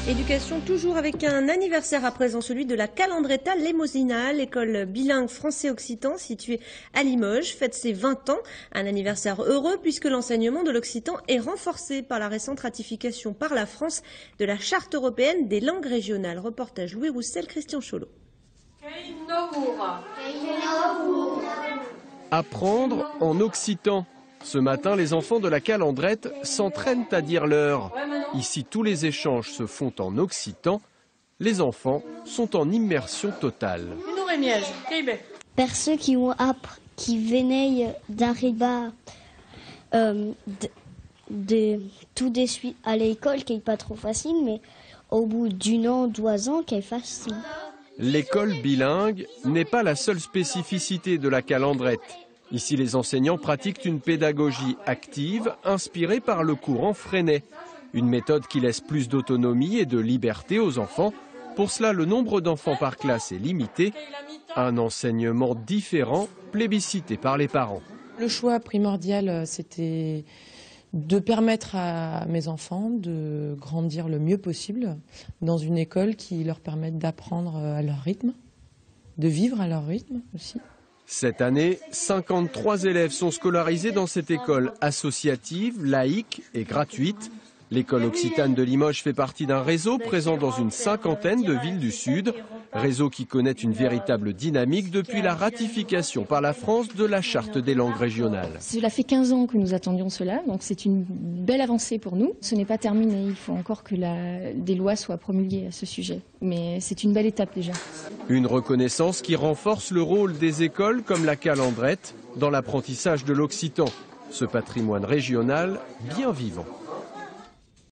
Éducation toujours avec un anniversaire à présent, celui de la Calandreta Lemosina, l'école bilingue français-occitan située à Limoges, fête ses 20 ans. Un anniversaire heureux puisque l'enseignement de l'occitan est renforcé par la récente ratification par la France de la Charte européenne des langues régionales. Reportage Louis Roussel, Christian Cholot. Apprendre en occitan. Ce matin, les enfants de la Calandrette s'entraînent à dire l'heure. Ici, tous les échanges se font en occitan. Les enfants sont en immersion totale. Pour ceux qui venaient d'arriver tout de suite à l'école, qui n'est pas trop facile, mais au bout d'un an, 2 ans, qui est facile. L'école bilingue n'est pas la seule spécificité de la Calandrette. Ici, les enseignants pratiquent une pédagogie active inspirée par le courant freinet. Une méthode qui laisse plus d'autonomie et de liberté aux enfants. Pour cela, le nombre d'enfants par classe est limité. Un enseignement différent, plébiscité par les parents. Le choix primordial, c'était de permettre à mes enfants de grandir le mieux possible dans une école qui leur permette d'apprendre à leur rythme, de vivre à leur rythme aussi. Cette année, 53 élèves sont scolarisés dans cette école associative, laïque et gratuite. L'école occitane de Limoges fait partie d'un réseau présent dans une 50aine de villes du Sud. Réseau qui connaît une véritable dynamique depuis la ratification par la France de la Charte des langues régionales. Cela fait 15 ans que nous attendions cela, donc c'est une belle avancée pour nous. Ce n'est pas terminé, il faut encore que des lois soient promulguées à ce sujet. Mais c'est une belle étape déjà. Une reconnaissance qui renforce le rôle des écoles comme la Calandrette dans l'apprentissage de l'occitan. Ce patrimoine régional bien vivant.